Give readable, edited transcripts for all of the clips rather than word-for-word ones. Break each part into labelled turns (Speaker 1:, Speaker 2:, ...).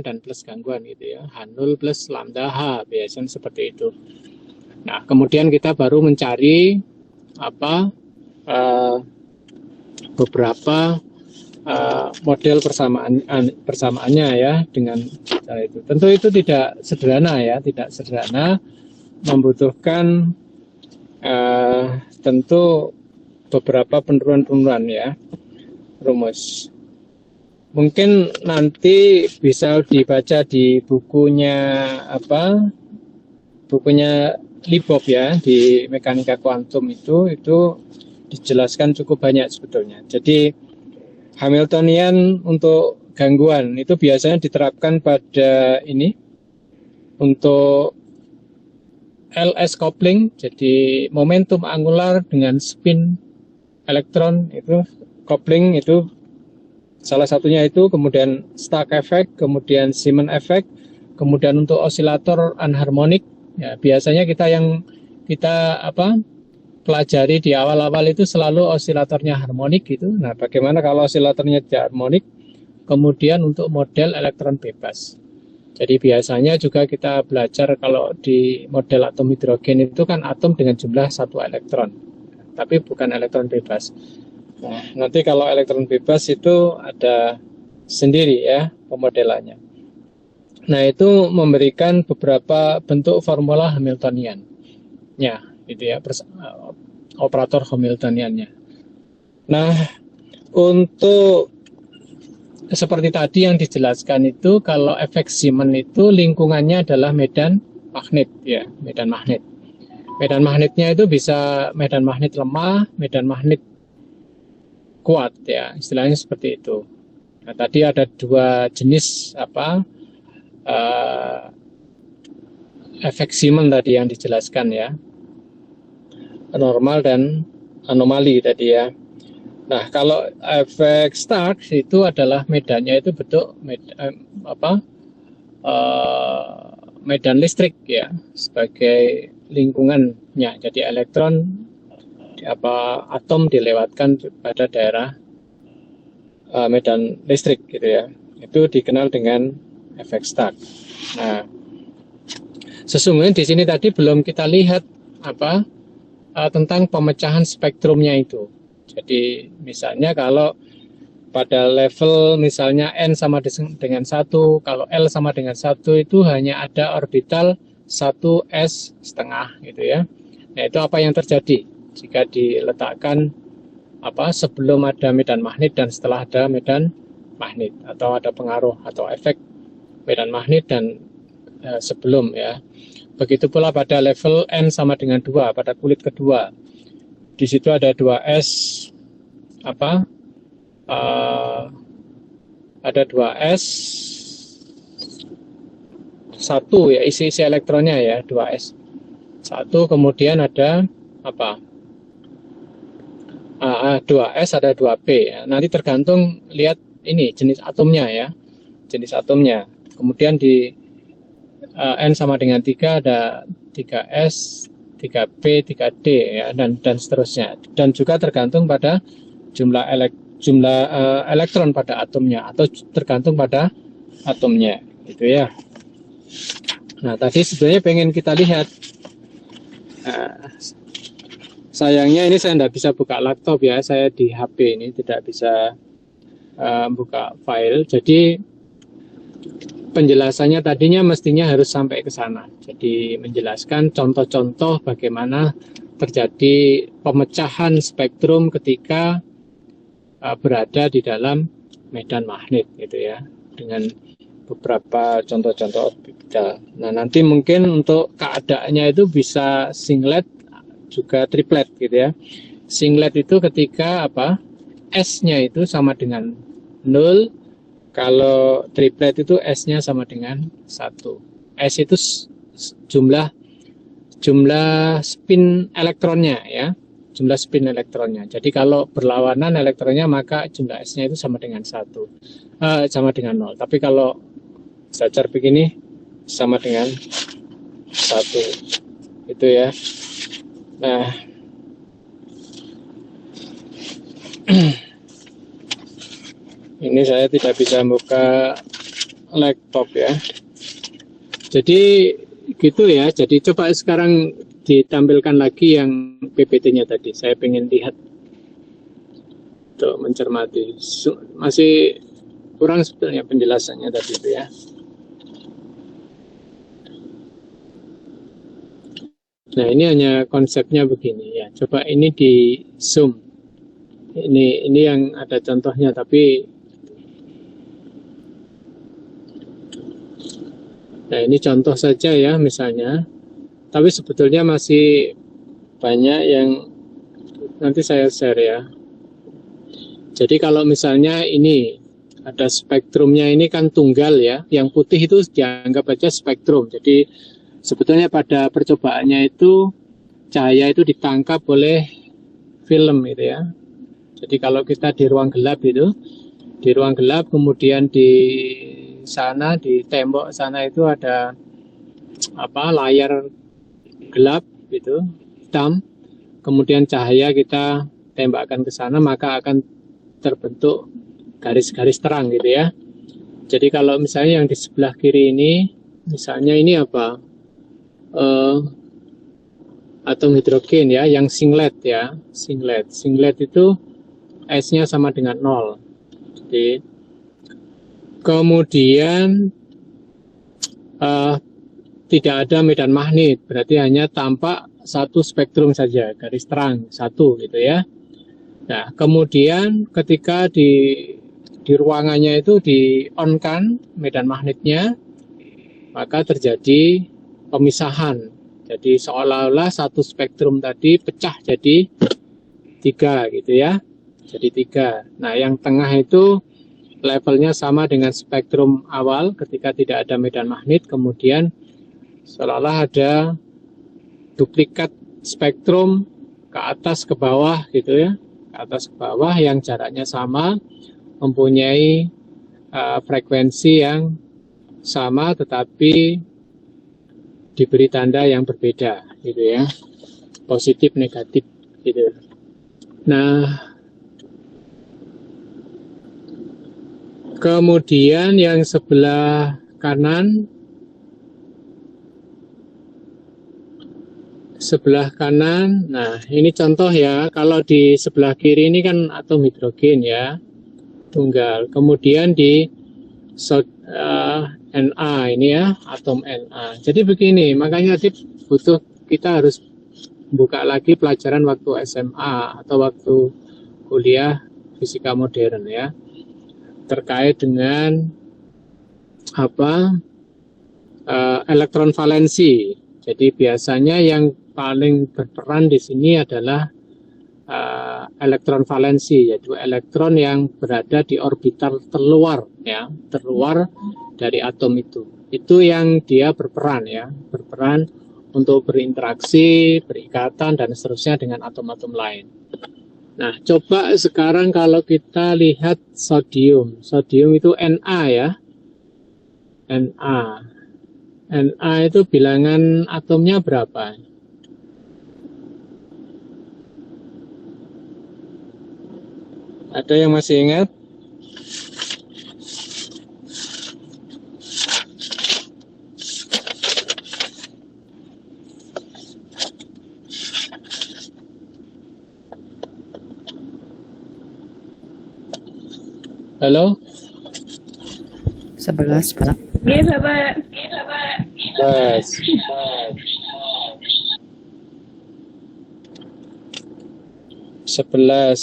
Speaker 1: dan plus gangguan gitu ya, H0 plus lambda H, biasanya seperti itu. Nah, kemudian kita baru mencari apa beberapa model persamaannya ya dengan cara itu. Tentu itu tidak sederhana ya, tidak sederhana, membutuhkan tentu beberapa penurunan-penurunan ya rumus. Mungkin nanti bisa dibaca di bukunya bukunya Libov ya, di mekanika kuantum itu dijelaskan cukup banyak sebetulnya. Jadi Hamiltonian untuk gangguan itu biasanya diterapkan pada ini untuk LS coupling, jadi momentum angular dengan spin elektron itu coupling itu salah satunya itu, kemudian Stark effect, kemudian Simon effect, kemudian untuk osilator anharmonik ya, biasanya kita pelajari di awal-awal itu selalu osilatornya harmonik gitu. Nah, bagaimana kalau osilatornya tidak harmonik? Kemudian untuk model elektron bebas. Jadi biasanya juga kita belajar kalau di model atom hidrogen itu kan atom dengan jumlah 1 elektron, tapi bukan elektron bebas. Nah, nanti kalau elektron bebas itu ada sendiri ya pemodelannya. Nah, itu memberikan beberapa bentuk formula Hamiltonian. Ya, itu ya, operator Hamiltoniannya. Nah, untuk seperti tadi yang dijelaskan itu, kalau efek Simon itu lingkungannya adalah medan magnet ya, medan magnet. Medan magnetnya itu bisa medan magnet lemah, medan magnet kuat ya, istilahnya seperti itu. Nah, tadi ada dua jenis efek Simon tadi yang dijelaskan ya, normal dan anomali tadi ya. Nah, kalau efek Stark itu adalah medannya itu bentuk medan listrik ya, sebagai lingkungannya. Jadi elektron atom dilewatkan pada daerah medan listrik gitu ya. Itu dikenal dengan efek Stark. Nah, sesungguhnya di sini tadi belum kita lihat tentang pemecahan spektrumnya itu. Jadi misalnya kalau pada level misalnya N sama dengan 1, kalau L sama dengan 1 itu hanya ada orbital 1s setengah gitu ya. Nah, itu apa yang terjadi jika diletakkan sebelum ada medan magnet dan setelah ada medan magnet, atau ada pengaruh atau efek medan magnet dan sebelum ya. Begitu pula pada level N sama dengan 2, pada kulit kedua. Di situ ada 2s ada 2s 1 ya, isi elektronnya ya, 2s 1, kemudian ada 2s ada 2p ya. Nanti tergantung lihat ini jenis atomnya ya, jenis atomnya. Kemudian di N sama dengan 3 ada 3s 3p 3d ya, dan seterusnya. Dan juga tergantung pada jumlah elektron pada atomnya, atau tergantung pada atomnya gitu ya. Nah, tadi sebenarnya pengen kita lihat, sayangnya ini saya tidak bisa buka laptop ya, saya di HP ini tidak bisa buka file. Jadi penjelasannya tadinya mestinya harus sampai ke sana. Jadi menjelaskan contoh-contoh bagaimana terjadi pemecahan spektrum ketika berada di dalam medan magnet gitu ya, dengan beberapa contoh-contoh orbital. Nah, nanti mungkin untuk keadaannya itu bisa singlet juga triplet gitu ya. Singlet itu ketika S-nya itu sama dengan 0, kalau triplet itu S-nya sama dengan 1. S itu jumlah spin elektronnya ya, jumlah spin elektronnya. Jadi kalau berlawanan elektronnya maka jumlah S-nya itu sama dengan 1, sama dengan 0. Tapi kalau secara begini sama dengan 1 itu ya. Nah, ini saya tidak bisa buka laptop ya. Jadi gitu ya. Jadi coba sekarang ditampilkan lagi yang PPT-nya tadi. Saya pengen lihat untuk mencermati. Masih kurang sebetulnya penjelasannya tadi itu ya. Nah, ini hanya konsepnya begini ya. Coba ini di zoom. Ini yang ada contohnya, tapi nah ini contoh saja ya misalnya. Tapi sebetulnya masih banyak yang nanti saya share ya. Jadi kalau misalnya ini ada spektrumnya, ini kan tunggal ya. Yang putih itu dianggap aja spektrum. Jadi sebetulnya pada percobaannya itu cahaya itu ditangkap oleh film gitu ya. Jadi kalau kita di ruang gelap itu, di ruang gelap kemudian di sana di tembok sana itu ada layar gelap gitu, hitam. Kemudian cahaya kita tembakkan ke sana maka akan terbentuk garis-garis terang gitu ya. Jadi kalau misalnya yang di sebelah kiri ini, misalnya ini apa? Atom hidrogen ya, yang singlet ya, singlet itu S-nya sama dengan 0. Jadi, kemudian tidak ada medan magnet, berarti hanya tampak satu spektrum saja, garis terang satu gitu ya. Nah, kemudian ketika di ruangannya itu di on kan medan magnetnya, maka terjadi pemisahan. Jadi seolah-olah satu spektrum tadi pecah jadi 3 gitu ya. Jadi 3. Nah, yang tengah itu levelnya sama dengan spektrum awal ketika tidak ada medan magnet, kemudian seolah-olah ada duplikat spektrum ke atas ke bawah gitu ya. Ke atas ke bawah yang jaraknya sama, mempunyai frekuensi yang sama tetapi diberi tanda yang berbeda gitu ya. Positif negatif gitu. Nah, kemudian yang sebelah kanan, nah ini contoh ya, kalau di sebelah kiri ini kan atom hidrogen ya, tunggal. Kemudian di Na ini ya, atom Na. Jadi begini, makanya kita harus buka lagi pelajaran waktu SMA atau waktu kuliah fisika modern ya, terkait dengan elektron valensi. Jadi biasanya yang paling berperan di sini adalah elektron valensi, yaitu elektron yang berada di orbital terluar ya, terluar dari atom itu. Itu yang dia berperan ya, berperan untuk berinteraksi, berikatan dan seterusnya dengan atom-atom lain. Nah, coba sekarang kalau kita lihat sodium. Sodium itu Na ya. Na. Na itu bilangan atomnya berapa? Ada yang masih ingat? Halo?
Speaker 2: 11, Pak.
Speaker 3: Iya, Bapak.
Speaker 1: Yes. 11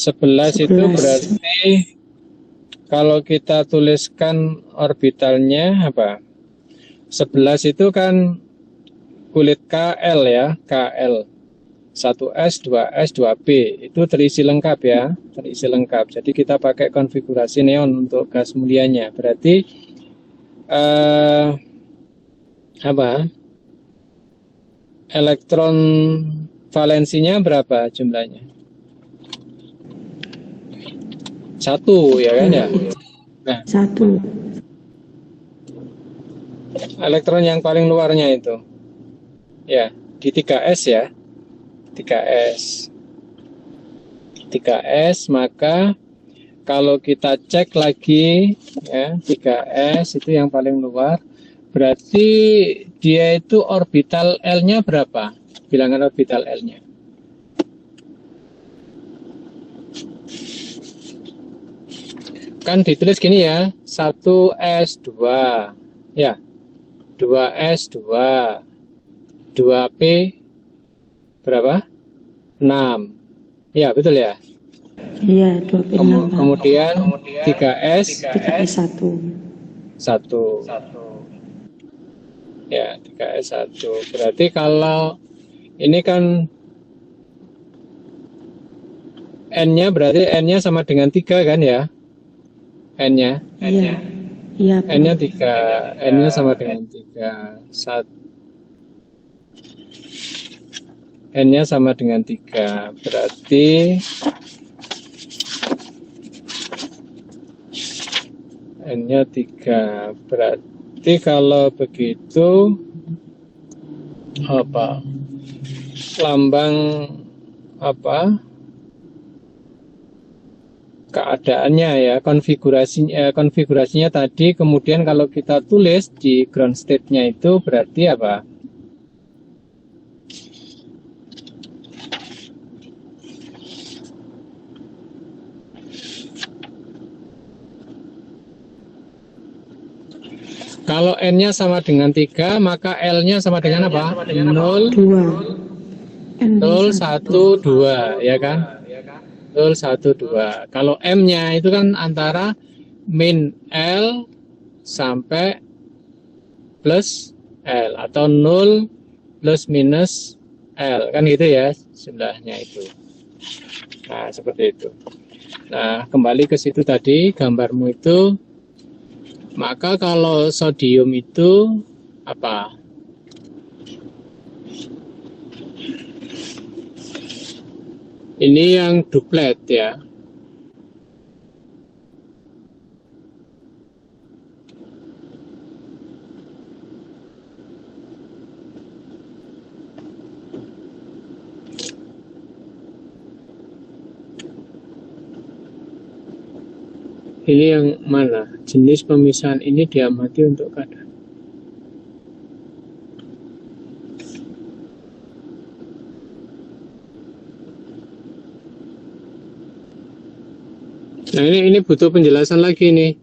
Speaker 1: itu berarti kalau kita tuliskan orbitalnya apa? 11 itu kan kulit Kl ya, Kl. 1s, 2s, 2p itu terisi lengkap ya, terisi lengkap. Jadi kita pakai konfigurasi neon untuk gas mulianya. Berarti elektron valensinya berapa jumlahnya? 1 ya kan ya. Nah,
Speaker 2: 1.
Speaker 1: elektron yang paling luarnya itu ya di 3s ya, 3s, maka kalau kita cek lagi ya 3S itu yang paling luar, berarti dia itu orbital L-nya berapa? Bilangan orbital L-nya. Kan ditulis gini ya, 1S2 ya, 2S2 2P berapa? 6 ya, betul ya.
Speaker 2: Iya, 2P6, Pak.
Speaker 1: Kemudian 3S
Speaker 2: 3S1.
Speaker 1: 1 ya, 3S1 berarti kalau ini kan N-nya berarti N-nya sama dengan 3 kan ya, N-nya
Speaker 2: Iya. Iya, Pak.
Speaker 1: N-nya 3, N-nya sama dengan 3 N-nya sama dengan 3 berarti N-nya 3 berarti kalau begitu apa lambang apa keadaannya ya, konfigurasinya tadi, kemudian kalau kita tulis di ground state-nya itu berarti apa? Kalau N-nya sama dengan 3, maka L-nya sama dengan apa? 0,
Speaker 2: 2.
Speaker 1: 0, 1, 2, ya kan? 0, 1, 2. Kalau M-nya itu kan antara min L sampai plus L, atau 0 plus minus L, kan gitu ya sebelahnya itu. Nah, seperti itu. Nah, kembali ke situ tadi, gambarmu itu. Maka kalau sodium itu apa? Ini yang duplet ya. Ini yang mana? Jenis pemisahan ini diamati untuk kadar. Nah, ini butuh penjelasan lagi nih.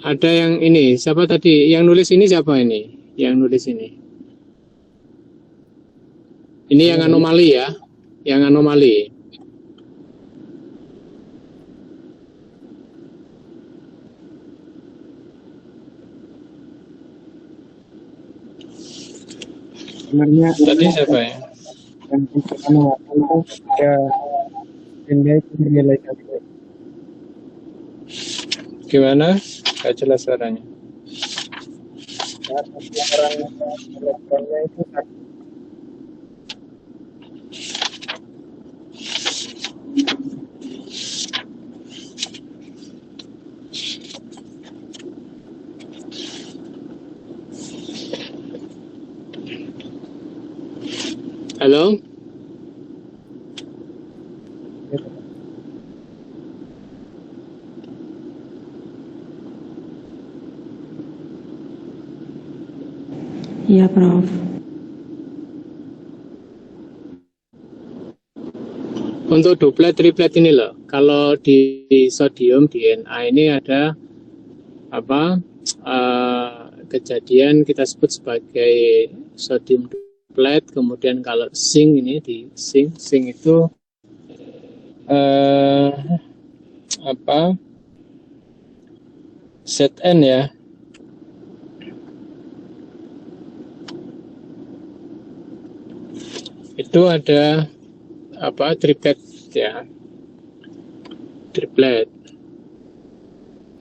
Speaker 1: Ada yang ini, siapa tadi? Yang nulis ini siapa ini? Yang nulis ini. Ini yang anomali ya. Yang anomali.
Speaker 3: Sebenarnya
Speaker 1: Tadi siapa ya?
Speaker 3: yang pertama itu ada nilai penilaian
Speaker 1: Gimana? Gak jelas suaranya.
Speaker 3: orang elektronnya itu
Speaker 1: Halo?
Speaker 2: Iya, Prof.
Speaker 1: Untuk duplet triplet ini loh, kalau di sodium di Na ini ada apa kejadian kita sebut sebagai sodium duplet. Kemudian kalau zinc ini di zinc itu apa Zn ya. Itu ada apa triplet ya, triplet.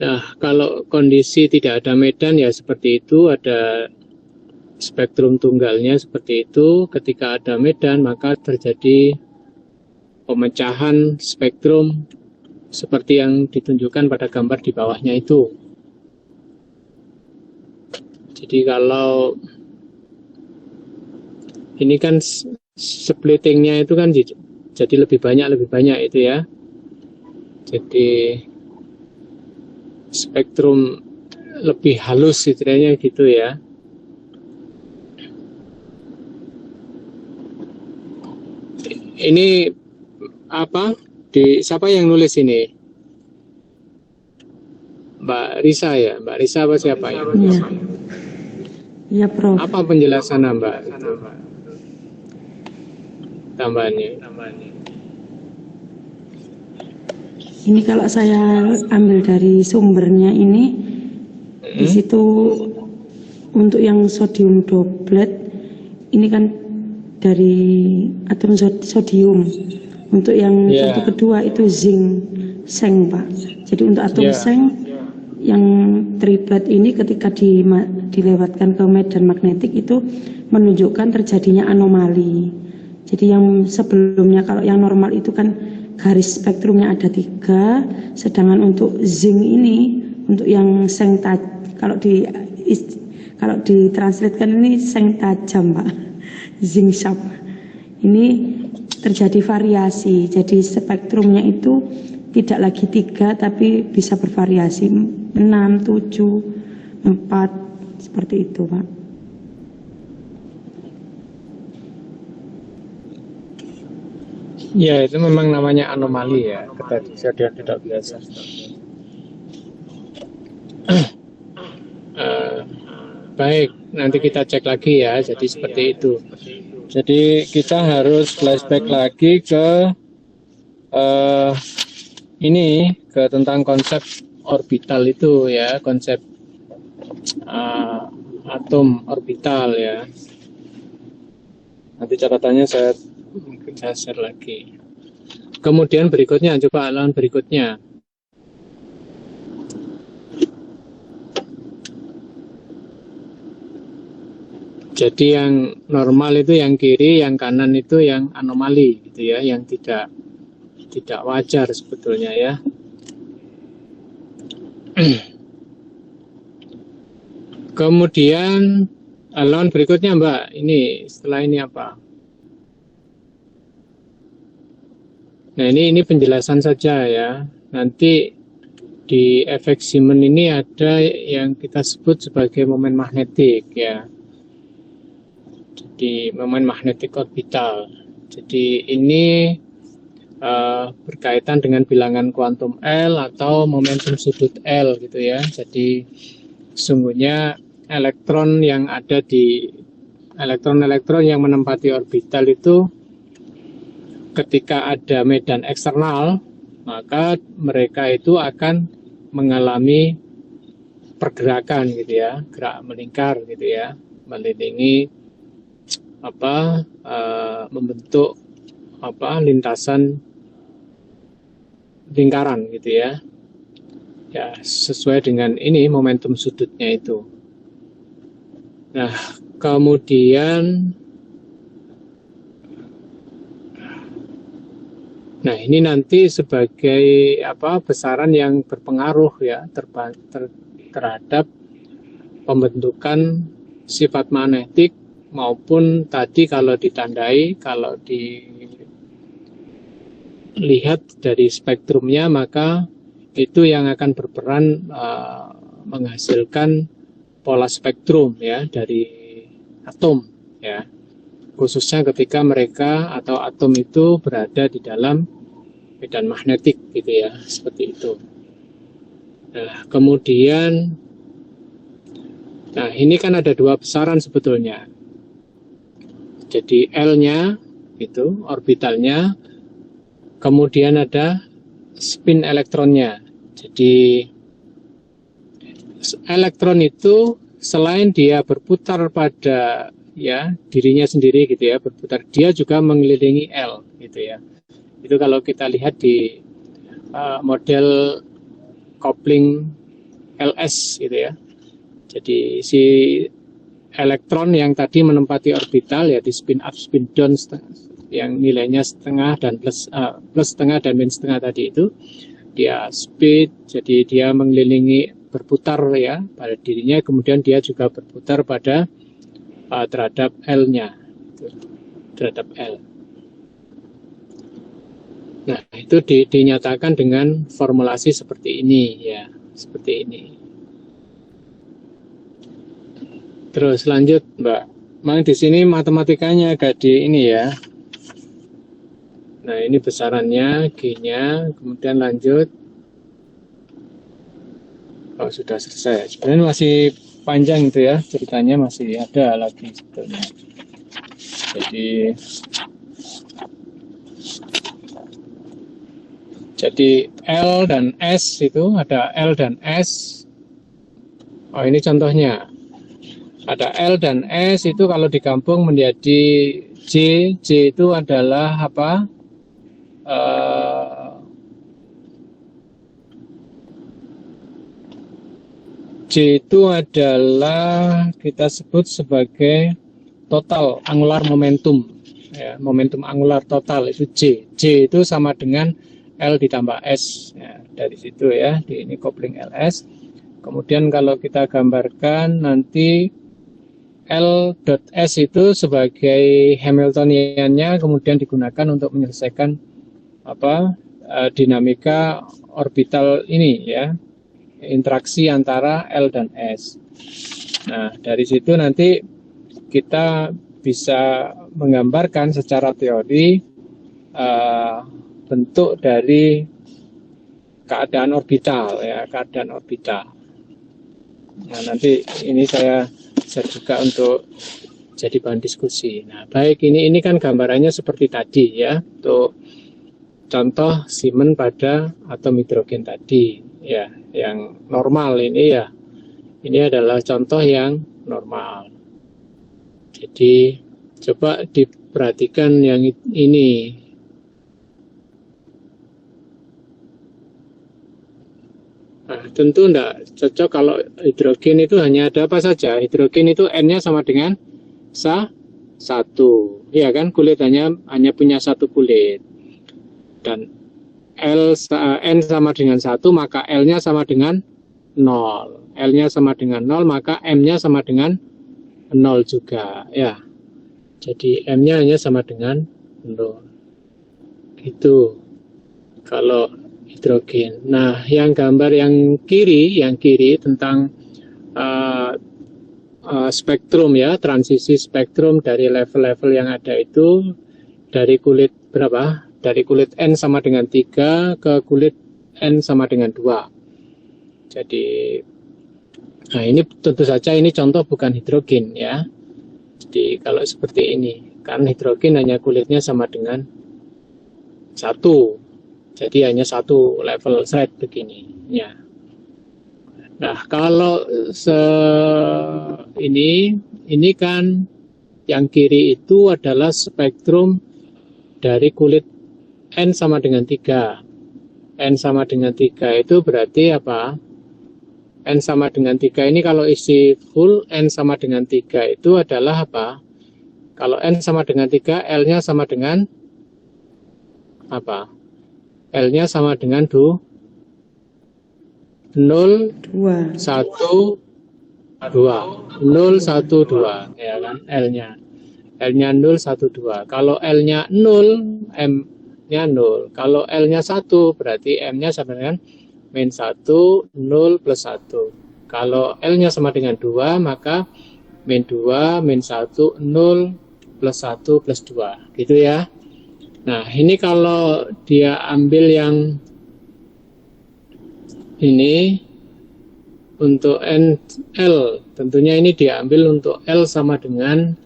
Speaker 1: Nah, kalau kondisi tidak ada medan ya seperti itu, ada spektrum tunggalnya seperti itu. Ketika ada medan maka terjadi pemecahan spektrum seperti yang ditunjukkan pada gambar di bawahnya itu. Jadi kalau ini kan splittingnya itu kan jadi lebih banyak itu ya. Jadi spektrum lebih halus istilahnya gitu ya. Ini apa? Siapa yang nulis ini? Mbak Risa ya? Mbak Risa apa siapa ya?
Speaker 2: Iya. Iya, Prof.
Speaker 1: Apa penjelasan Mbak? Tambahannya.
Speaker 2: Ini kalau saya ambil dari sumbernya ini, di situ untuk yang sodium doublet ini kan dari atom sodium. Untuk yang contoh kedua itu zinc, seng, Pak. Jadi untuk atom seng yang triplet ini ketika dilewatkan ke medan magnetik itu menunjukkan terjadinya anomali. Jadi yang sebelumnya kalau yang normal itu kan garis spektrumnya ada 3, sedangkan untuk zinc ini untuk yang seng kalau ditranslatekan ini seng tajam, Pak. Zinc sharp. Ini terjadi variasi. Jadi spektrumnya itu tidak lagi 3 tapi bisa bervariasi 6, 7, 4 seperti itu, Pak.
Speaker 1: Ya, itu memang namanya anomali ya, kejadian tidak biasa. Baik, nanti kita cek lagi ya, jadi seperti itu. Jadi kita harus flashback lagi ke ini, ke tentang konsep orbital itu ya, konsep atom orbital ya. Nanti catatannya saya share lagi. Kemudian berikutnya, coba halaman berikutnya. Jadi yang normal itu yang kiri, yang kanan itu yang anomali gitu ya, yang tidak wajar sebetulnya ya. Kemudian halaman berikutnya Mbak, ini setelah ini apa? Nah ini penjelasan saja ya. Nanti di efek Siemens ini ada yang kita sebut sebagai momen magnetik ya. Jadi momen magnetik orbital. Jadi ini berkaitan dengan bilangan kuantum L atau momentum sudut L gitu ya. Jadi sesungguhnya elektron yang ada di elektron-elektron yang menempati orbital itu ketika ada medan eksternal, maka mereka itu akan mengalami pergerakan gitu ya, gerak melingkar gitu ya, melilingi membentuk lintasan lingkaran gitu ya. Ya, sesuai dengan ini momentum sudutnya itu. Nah, kemudian ini nanti sebagai besaran yang berpengaruh ya terhadap pembentukan sifat magnetik maupun tadi kalau ditandai, kalau dilihat dari spektrumnya, maka itu yang akan berperan menghasilkan pola spektrum ya dari atom ya, khususnya ketika mereka atau atom itu berada di dalam medan magnetik gitu ya, seperti itu. Nah, kemudian ini kan ada 2 besaran sebetulnya. Jadi L-nya itu orbitalnya, kemudian ada spin elektronnya. Jadi elektron itu selain dia berputar pada ya dirinya sendiri gitu ya, berputar, dia juga mengelilingi L gitu ya. Itu kalau kita lihat di model coupling LS gitu ya. Jadi si elektron yang tadi menempati orbital ya di spin up spin down yang nilainya setengah dan plus setengah dan minus setengah tadi itu, dia speed, jadi dia mengelilingi berputar ya pada dirinya, kemudian dia juga berputar pada terhadap L-nya, terhadap L. Nah, itu dinyatakan dengan formulasi seperti ini ya, seperti ini. Terus lanjut, Mbak. Memang di sini matematikanya agak di ini ya. Nah, ini besarannya, G-nya, kemudian lanjut. Oh, sudah selesai. Sebenarnya masih panjang itu ya, ceritanya masih ada lagi sebetulnya. Jadi L dan S itu ada L dan S. Oh, ini contohnya. Ada L dan S itu kalau digabung menjadi J. J itu adalah apa? J itu adalah kita sebut sebagai total angular momentum. Ya, momentum angular total itu J. J itu sama dengan L ditambah S. Ya, dari situ ya, ini kopling LS. Kemudian kalau kita gambarkan nanti L.S itu sebagai Hamiltoniannya kemudian digunakan untuk menyelesaikan dinamika orbital ini ya, interaksi antara L dan S. Nah, dari situ nanti kita bisa menggambarkan secara teori bentuk dari keadaan orbital ya, keadaan orbital. Nah, nanti ini saya juga untuk jadi bahan diskusi. Nah, baik, ini kan gambarannya seperti tadi ya, untuk contoh Siemens pada atom hidrogen tadi ya, yang normal ini ya. Ini adalah contoh yang normal. Jadi coba diperhatikan yang ini. Nah, tentu tidak cocok kalau hidrogen itu hanya ada apa saja. Hidrogen itu N-nya sama dengan satu. Ya kan, kulit hanya punya satu kulit. Dan N sama dengan 1, maka L-nya sama dengan 0. L-nya sama dengan 0, maka M-nya sama dengan 0 juga. Ya. Jadi M-nya hanya sama dengan 0. Gitu. Kalau hidrogen. Nah, yang gambar yang kiri tentang spektrum ya, transisi spektrum dari level-level yang ada itu dari kulit berapa? Dari kulit N sama dengan 3 ke kulit N sama dengan 2. Jadi, nah ini tentu saja ini contoh bukan hidrogen ya. Jadi kalau seperti ini, kan hidrogen hanya kulitnya sama dengan 1. Jadi hanya satu level slide begini ya. Nah, kalau ini kan yang kiri itu adalah spektrum dari kulit N sama dengan 3. N sama dengan 3 itu berarti apa? N sama dengan 3 ini kalau isi full N sama dengan 3 itu adalah apa? Kalau N sama dengan 3, L-nya sama dengan apa? L-nya sama dengan 0, 1, 2. 0, 1, 2. Ya kan, L-nya. L-nya 0, 1, 2. Kalau L-nya 0, M-nya 0. Kalau L-nya 1, berarti M-nya sama dengan min 1, 0, plus 1. Kalau L-nya sama dengan 2, maka min 2, min 1, 0, plus 1, plus 2. Gitu ya. Nah, ini kalau dia ambil yang ini untuk L, tentunya ini dia ambil untuk L sama dengan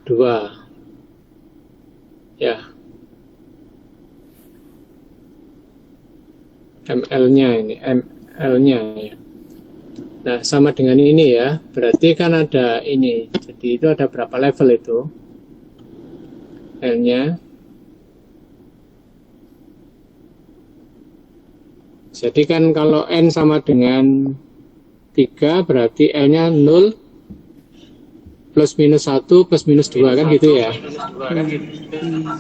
Speaker 1: 2. Ya. ML-nya ini, ML-nya ya. Nah, sama dengan ini ya. Berarti kan ada ini. Jadi itu ada berapa level itu? L-nya. Jadi kan kalau N sama dengan 3 berarti L-nya 0 plus minus 1 plus minus 2 kan gitu ya.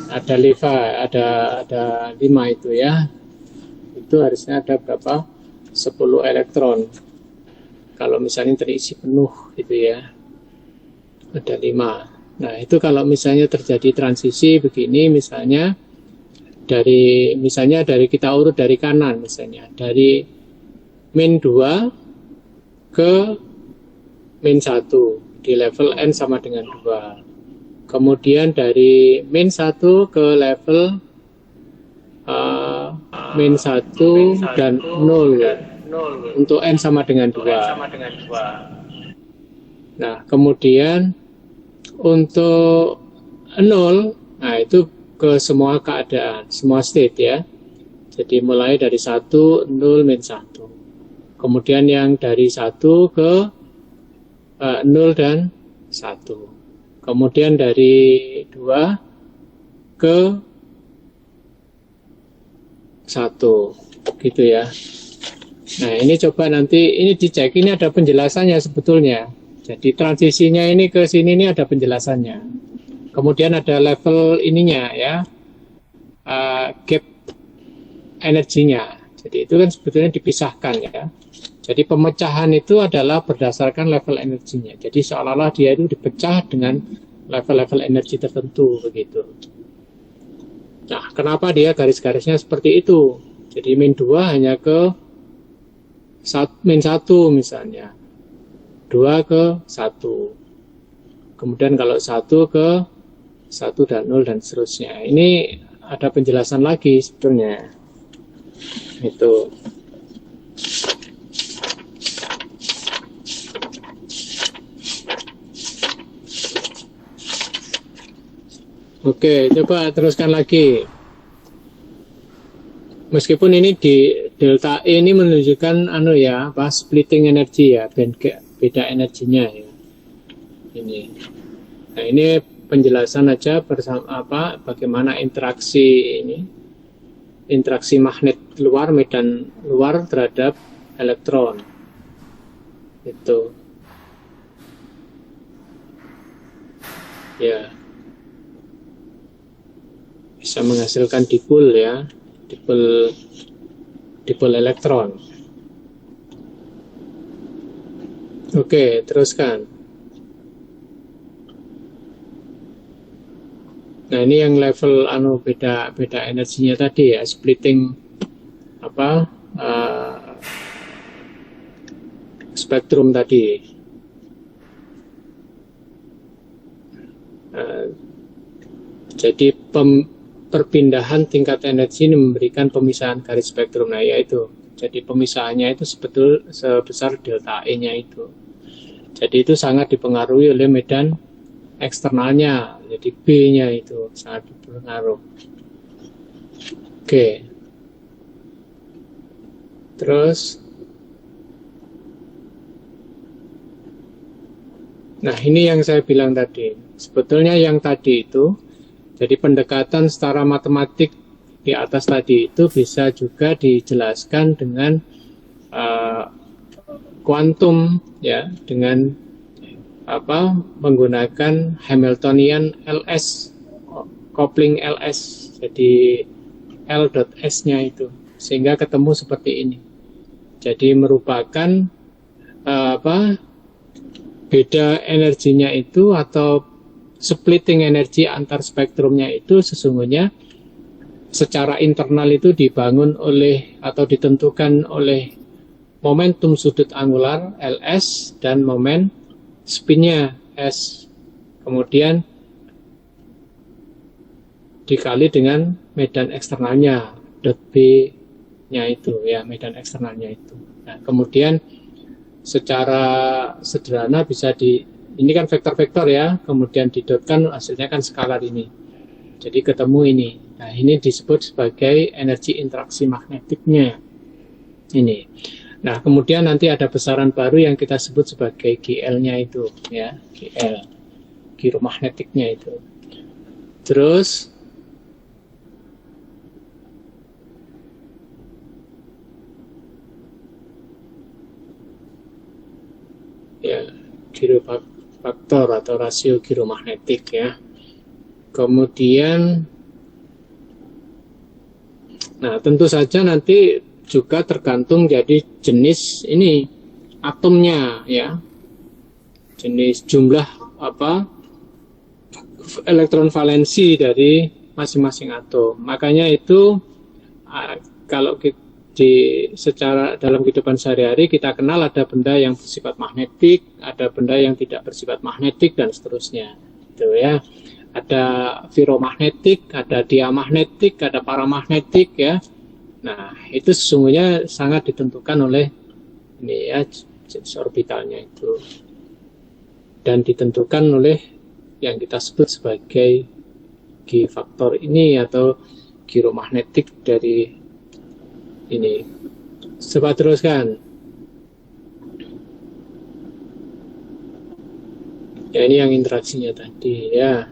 Speaker 1: Ada 5 itu ya. Itu harusnya ada berapa? 10 elektron. Kalau misalnya terisi penuh gitu ya. Ada 5. Nah, itu kalau misalnya terjadi transisi begini, misalnya dari kita urut dari kanan, misalnya dari min 2 ke min 1 di level n sama dengan 2. Kemudian dari min 1 ke level min 1 dan 0 untuk n sama dengan 2. Nah, kemudian untuk 0, nah itu ke semua keadaan, semua state ya. Jadi mulai dari 1, 0, min 1. Kemudian yang dari 1 ke 0 dan 1. Kemudian dari 2 ke 1. Gitu ya. Nah, ini coba nanti, ini dicek, ini ada penjelasannya sebetulnya. Jadi transisinya ini ke sini ini ada penjelasannya. Kemudian ada level ininya ya, gap energinya. Jadi itu kan sebetulnya dipisahkan ya. Jadi pemecahan itu adalah berdasarkan level energinya. Jadi seolah-olah dia itu dipecah dengan level-level energi tertentu begitu. Nah, kenapa dia garis-garisnya seperti itu? Jadi min 2 hanya ke min 1 misalnya. 2 ke 1. Kemudian kalau 1 ke 1 dan 0 dan seterusnya. Ini ada penjelasan lagi sebetulnya. Itu. Oke, coba teruskan lagi. Meskipun ini di delta E ini menunjukkan splitting energi ya, beda energinya ya. Ini. Nah, ini penjelasan aja bersama bagaimana interaksi magnet luar, medan luar terhadap elektron. Itu. Ya. Bisa menghasilkan dipol ya, dipol elektron. Oke, teruskan. Nah, ini yang level beda energinya tadi ya, splitting spektrum tadi. Jadi perpindahan tingkat energi ini memberikan pemisahan garis spektrum. Nah, yaitu. Jadi pemisahannya itu sebesar delta E-nya itu. Jadi itu sangat dipengaruhi oleh medan eksternalnya. Jadi B-nya itu sangat berpengaruh. Oke. Terus. Nah, ini yang saya bilang tadi. Sebetulnya yang tadi itu, jadi pendekatan secara matematik di atas tadi itu bisa juga dijelaskan dengan kuantum ya, dengan menggunakan Hamiltonian LS, coupling LS, jadi L dot S-nya itu, sehingga ketemu seperti ini. Jadi merupakan beda energinya itu atau splitting energi antar spektrumnya itu sesungguhnya secara internal itu dibangun oleh atau ditentukan oleh momentum sudut angular LS dan momen spinnya S, kemudian dikali dengan medan eksternalnya dot B nya itu ya, medan eksternalnya itu. Nah, kemudian secara sederhana bisa ini kan vektor-vektor ya, kemudian didotkan hasilnya kan skalar ini. Jadi ketemu ini. Nah, ini disebut sebagai energi interaksi magnetiknya. Ini. Nah, kemudian nanti ada besaran baru yang kita sebut sebagai GL-nya itu ya, GL. Giromagnetiknya itu. Terus ya, girofaktor atau rasio giromagnetik ya. Kemudian nah, tentu saja nanti juga tergantung jadi jenis ini atomnya ya. Jenis jumlah elektron valensi dari masing-masing atom. Makanya itu kalau secara dalam kehidupan sehari-hari kita kenal ada benda yang bersifat magnetik, ada benda yang tidak bersifat magnetik dan seterusnya. Gitu ya. Ada ferromagnetik, ada diamagnetik, ada paramagnetik ya. Nah, itu sesungguhnya sangat ditentukan oleh ini ya, jenis orbitalnya itu. Dan ditentukan oleh yang kita sebut sebagai G faktor ini atau giromagnetik dari ini. Coba teruskan. Ya, ini yang interaksinya tadi ya.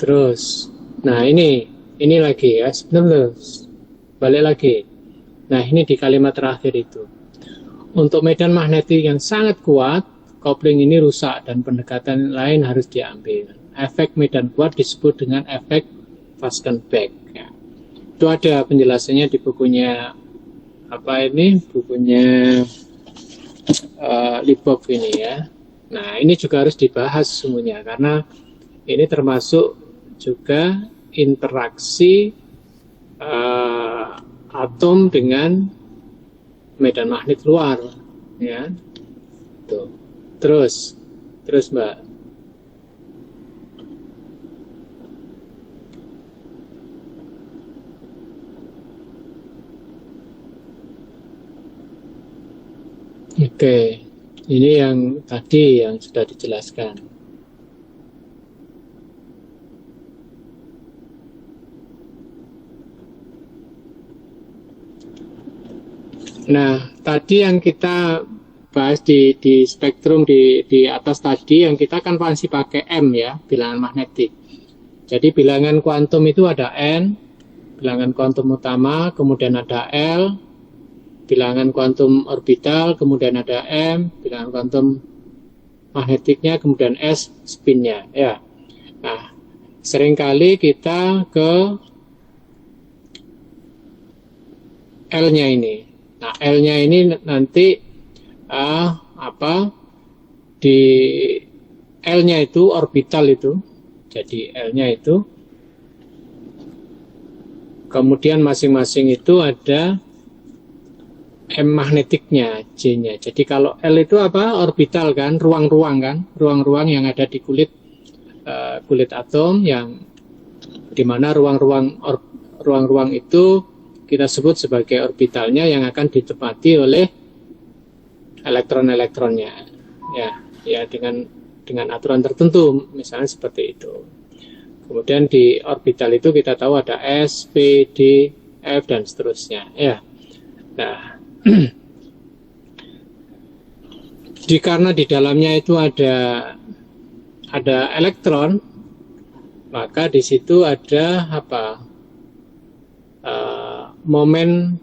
Speaker 1: Terus, nah ini lagi ya, sebenarnya balik lagi. Nah, ini di kalimat terakhir itu. Untuk medan magnetik yang sangat kuat, kopling ini rusak dan pendekatan lain harus diambil. Efek medan kuat disebut dengan efek Fashkenbach. Ya. Itu ada penjelasannya di bukunya bukunya Leboeuf ini ya. Nah, ini juga harus dibahas semuanya karena ini termasuk juga interaksi atom dengan medan magnet luar ya. Tuh. Terus Mbak. Oke, ini yang tadi yang sudah dijelaskan. Nah, tadi yang kita bahas di spektrum di atas tadi, yang kita kan masih pakai M ya, bilangan magnetik. Jadi bilangan kuantum itu ada N, bilangan kuantum utama, kemudian ada L, bilangan kuantum orbital, kemudian ada M, bilangan kuantum magnetiknya, kemudian S, spinnya ya. Nah, seringkali kita ke L-nya ini. Nah, L-nya ini nanti di L-nya itu orbital itu. Jadi L-nya itu. Kemudian masing-masing itu ada M magnetiknya, J-nya. Jadi kalau L itu orbital kan, ruang-ruang kan, ruang-ruang yang ada di kulit atom, yang dimana ruang-ruang itu kita sebut sebagai orbitalnya yang akan ditempati oleh elektron-elektronnya ya dengan aturan tertentu misalnya seperti itu. Kemudian di orbital itu kita tahu ada S, P, D, F dan seterusnya ya. Nah, karena di dalamnya itu ada elektron, maka di situ ada momen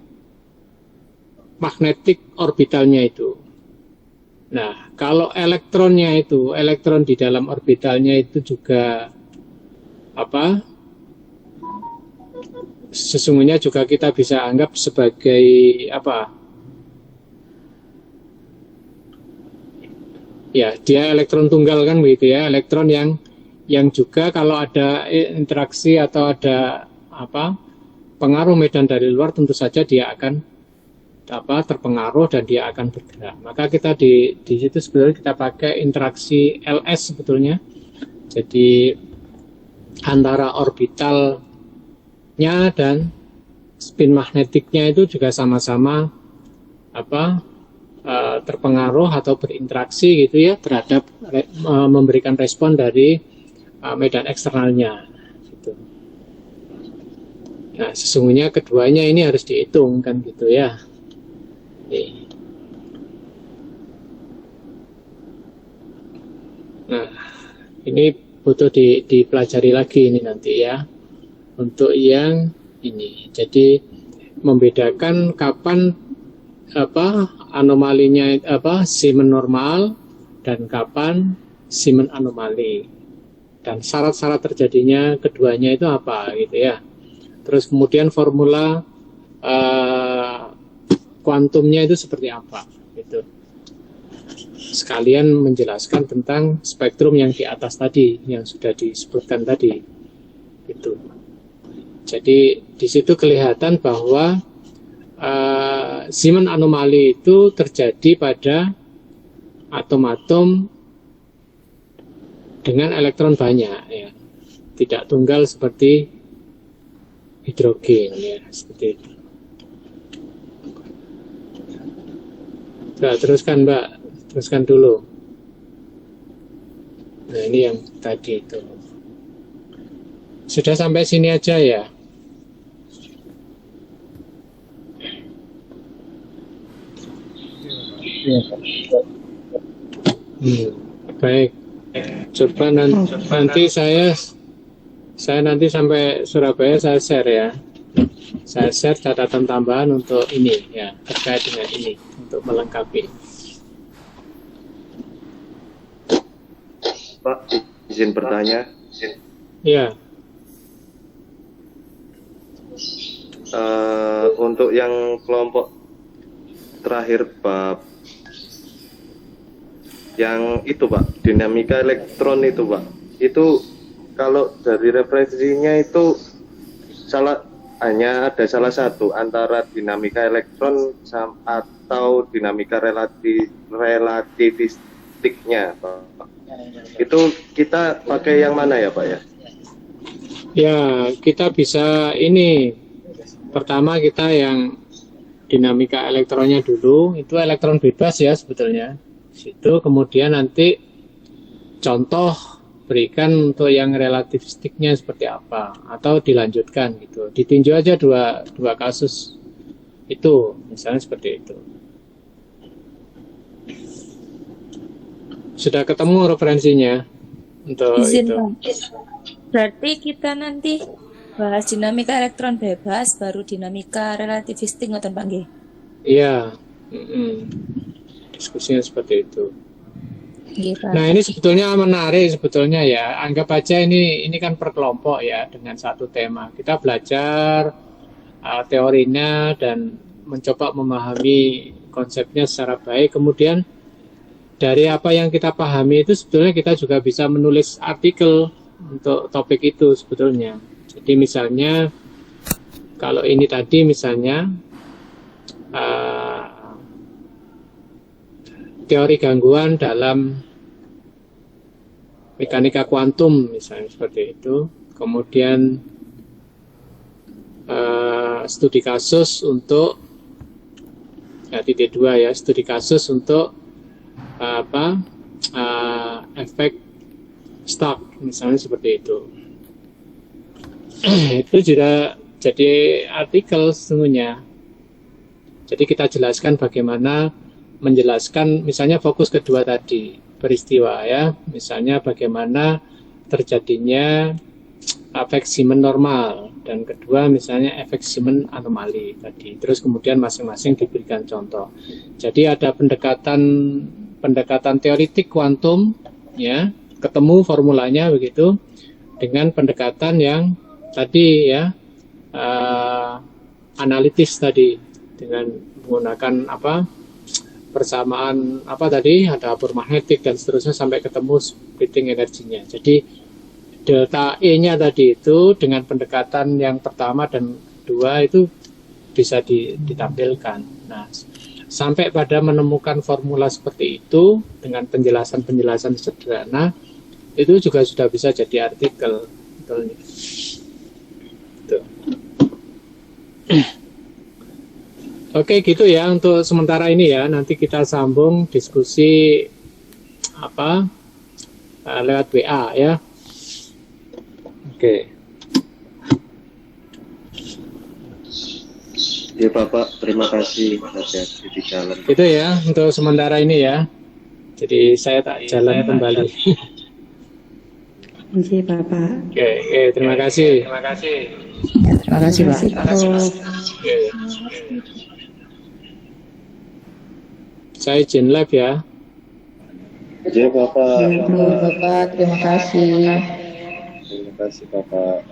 Speaker 1: magnetik orbitalnya itu. Nah, kalau elektronnya itu, elektron di dalam orbitalnya itu juga sesungguhnya juga kita bisa anggap sebagai ya, dia elektron tunggal kan begitu ya, elektron yang juga kalau ada interaksi atau ada pengaruh medan dari luar, tentu saja dia akan terpengaruh dan dia akan bergerak. Maka kita di situ sebenarnya kita pakai interaksi LS sebetulnya. Jadi antara orbitalnya dan spin magnetiknya itu juga sama-sama terpengaruh atau berinteraksi gitu ya terhadap memberikan respon dari medan eksternalnya gitu. Nah, sesungguhnya keduanya ini harus dihitung kan gitu ya. Nah, ini butuh dipelajari lagi ini nanti ya untuk yang ini. Jadi membedakan kapan anomalinya Siemann normal dan kapan Siemann anomali dan syarat-syarat terjadinya keduanya itu apa gitu ya. Terus kemudian formula kuantumnya itu seperti apa gitu. sekalian menjelaskan tentang spektrum yang di atas tadi, yang sudah disebutkan tadi. Itu. Jadi di situ kelihatan bahwa Zeeman anomali itu terjadi pada atom-atom dengan elektron banyak, ya. Tidak tunggal seperti hidrogen, ya, seperti itu. Nah, teruskan Mbak, teruskan dulu. Nah, ini yang tadi itu. Sudah sampai sini aja ya.
Speaker 3: Iya, Pak.
Speaker 1: Baik. Coba nanti saya nanti sampai Surabaya saya share ya. Saya share catatan tambahan untuk ini ya, terkait dengan ini untuk melengkapi.
Speaker 4: Pak, izin bertanya.
Speaker 1: Ya,
Speaker 4: Untuk yang kelompok terakhir bab yang itu Pak, dinamika elektron itu Pak, itu kalau dari referensinya itu hanya ada salah satu antara dinamika elektron atau dinamika relativistiknya Pak. Itu kita pakai yang mana ya Pak ya?
Speaker 1: ya kita bisa ini. Pertama kita yang dinamika elektronnya dulu, itu elektron bebas ya sebetulnya. Situ kemudian nanti contoh berikan untuk yang relativistiknya seperti apa, atau dilanjutkan gitu. Ditinjau aja dua kasus itu, misalnya seperti itu. Sudah ketemu referensinya untuk
Speaker 5: Izin,
Speaker 1: itu.
Speaker 5: Pak. Berarti kita nanti bahas dinamika elektron bebas, baru dinamika relativistik ngoten Pak nggih.
Speaker 1: Iya, diskusinya seperti itu.
Speaker 5: Nggih, Pak.
Speaker 1: Nah ini sebetulnya menarik sebetulnya ya. Anggap aja ini kan per kelompok ya dengan satu tema. Kita belajar teorinya dan mencoba memahami konsepnya secara baik. Kemudian dari apa yang kita pahami itu sebetulnya kita juga bisa menulis artikel untuk topik itu sebetulnya. Jadi misalnya kalau ini tadi misalnya teori gangguan dalam mekanika kuantum misalnya seperti itu. Kemudian studi kasus untuk titik 2 ya, studi kasus untuk efek Stark misalnya seperti itu. Itu juga jadi artikel sesungguhnya. Jadi kita jelaskan bagaimana menjelaskan misalnya fokus kedua tadi, peristiwa ya, misalnya bagaimana terjadinya efek Zeeman normal, dan kedua misalnya efek Zeeman anomali tadi. Terus kemudian masing-masing diberikan contoh. Jadi ada pendekatan teoritik kuantum ya, ketemu formulanya begitu, dengan pendekatan yang tadi ya analitis tadi, dengan menggunakan persamaan tadi, ada abur magnetik dan seterusnya sampai ketemu splitting energinya. Jadi delta E-nya tadi itu dengan pendekatan yang pertama dan kedua itu bisa ditampilkan. Nah, sampai pada menemukan formula seperti itu dengan penjelasan-penjelasan sederhana, itu juga sudah bisa jadi artikel. Gitu. Oke, gitu ya untuk sementara ini ya. Nanti kita sambung diskusi lewat WA ya. Oke.
Speaker 4: Ya Bapak, terima kasih hati-hati di jalan.
Speaker 1: Gitu ya untuk sementara ini ya. Jadi saya tak jalan kembali.
Speaker 2: Oke, Bapak.
Speaker 1: Oke, terima kasih.
Speaker 2: Terima kasih, Pak.
Speaker 1: Oke. Saya izin live ya.
Speaker 4: Ya Bapak.
Speaker 6: Bapak, terima kasih.
Speaker 4: Terima kasih Bapak.